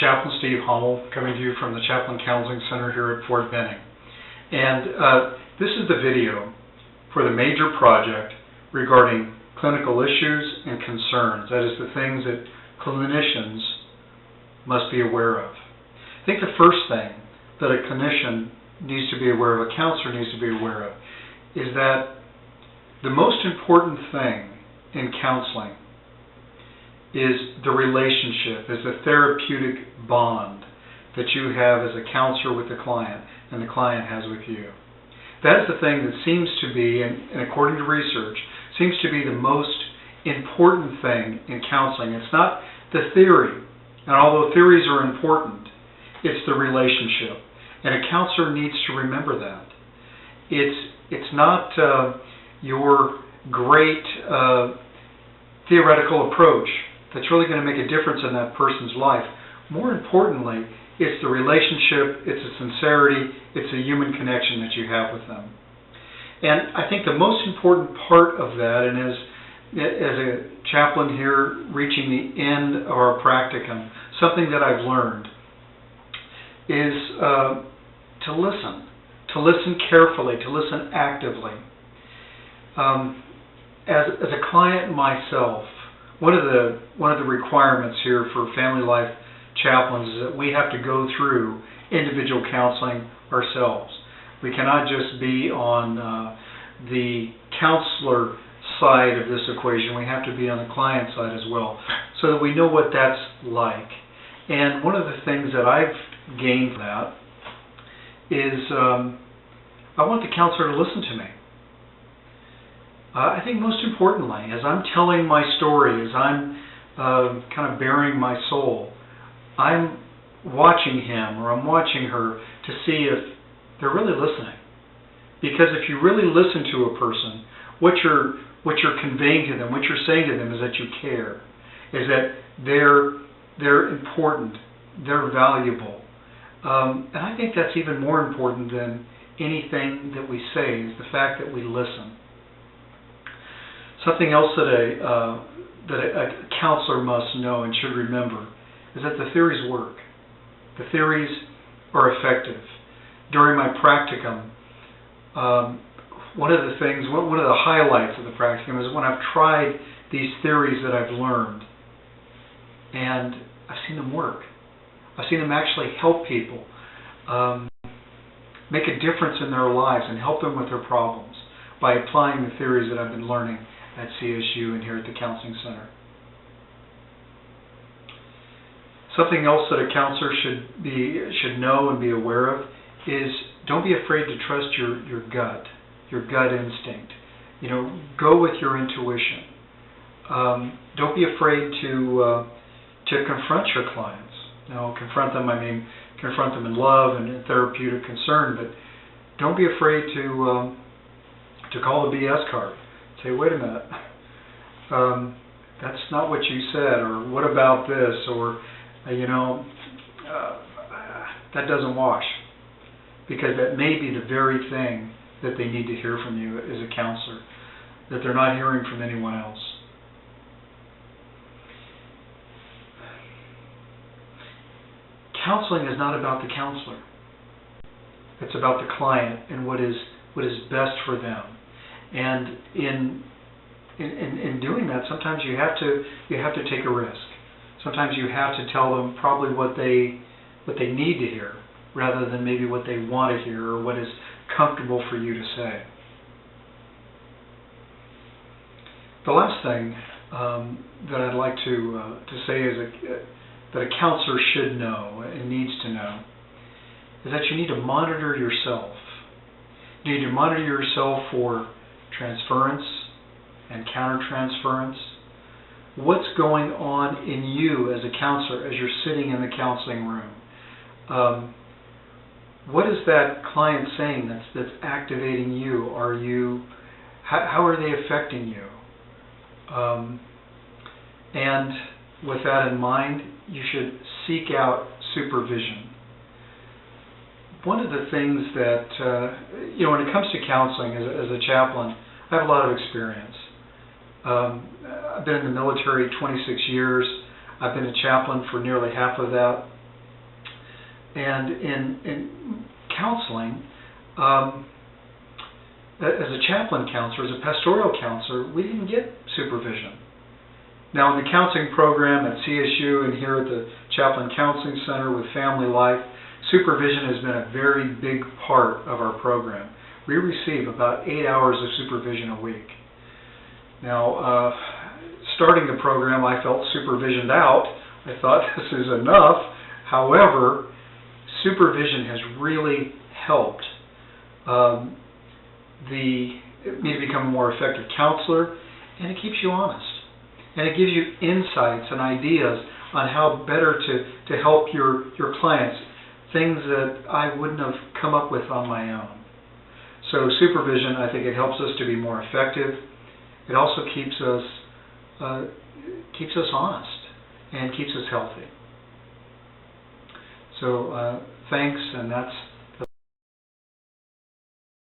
Chaplain Steve Hommel, coming to you from the Chaplain Counseling Center here at Fort Benning. And this is the video for the major project regarding clinical issues and concerns. That is, the things that clinicians must be aware of. I think the first thing that a clinician needs to be aware of, a counselor needs to be aware of, is that the most important thing in counseling is the relationship, is the therapeutic bond that you have as a counselor with the client and the client has with you. That is the thing that seems to be, and according to research, seems to be the most important thing in counseling. It's not the theory, and although theories are important, it's the relationship. And a counselor needs to remember that. It's not your great theoretical approach that's really going to make a difference in that person's life. More importantly, it's the relationship, it's the sincerity, it's the human connection that you have with them. And I think the most important part of that, and as a chaplain here reaching the end of our practicum, something that I've learned is to listen carefully, to listen actively. As a client myself, one of the requirements here for family life chaplains is that we have to go through individual counseling ourselves. We cannot just be on the counselor side of this equation. We have to be on the client side as well, so that we know what that's like. And one of the things that I've gained from that is I want the counselor to listen to me. I think most importantly, as I'm telling my story, as I'm kind of bearing my soul, I'm watching him or I'm watching her to see if they're really listening. Because if you really listen to a person, what you're conveying to them, what you're saying to them is that you care, is that they're important, they're valuable. And I think that's even more important than anything that we say, is the fact that we listen. Something else that a counselor must know and should remember is that the theories work. The theories are effective. During my practicum, one of the highlights of the practicum is when I've tried these theories that I've learned, and I've seen them work. I've seen them actually help people make a difference in their lives and help them with their problems by applying the theories that I've been learning at CSU and here at the Counseling Center. Something else that a counselor should know and be aware of is don't be afraid to trust your gut instinct. You know, go with your intuition. Don't be afraid to confront your clients. Now, confront them, I mean confront them in love and in therapeutic concern, but don't be afraid to call the BS card. Say, wait a minute, that's not what you said, or what about this, or that doesn't wash, because that may be the very thing that they need to hear from you as a counselor, that they're not hearing from anyone else. Counseling is not about the counselor. It's about the client and what is best for them. And in doing that, sometimes you have to take a risk. Sometimes you have to tell them probably what they need to hear, rather than maybe what they want to hear or what is comfortable for you to say. The last thing that I'd like to say is that a counselor should know and needs to know is that you need to monitor yourself. You need to monitor yourself for transference and countertransference. What's going on in you as a counselor as you're sitting in the counseling room? What is that client saying that's activating you? How are they affecting you? And with that in mind, you should seek out supervision. One of the things that, when it comes to counseling as a chaplain, I have a lot of experience. I've been in the military 26 years. I've been a chaplain for nearly half of that. And in counseling, as a chaplain counselor, as a pastoral counselor, we didn't get supervision. Now, in the counseling program at CSU and here at the Chaplain Counseling Center with Family Life, supervision has been a very big part of our program. We receive about 8 hours of supervision a week. Now, starting the program, I felt supervisioned out. I thought this is enough. However, supervision has really helped me to become a more effective counselor, and it keeps you honest. And it gives you insights and ideas on how better to help your clients, things that I wouldn't have come up with on my own. So supervision, I think it helps us to be more effective. It also keeps us honest and keeps us healthy. So thanks, and that's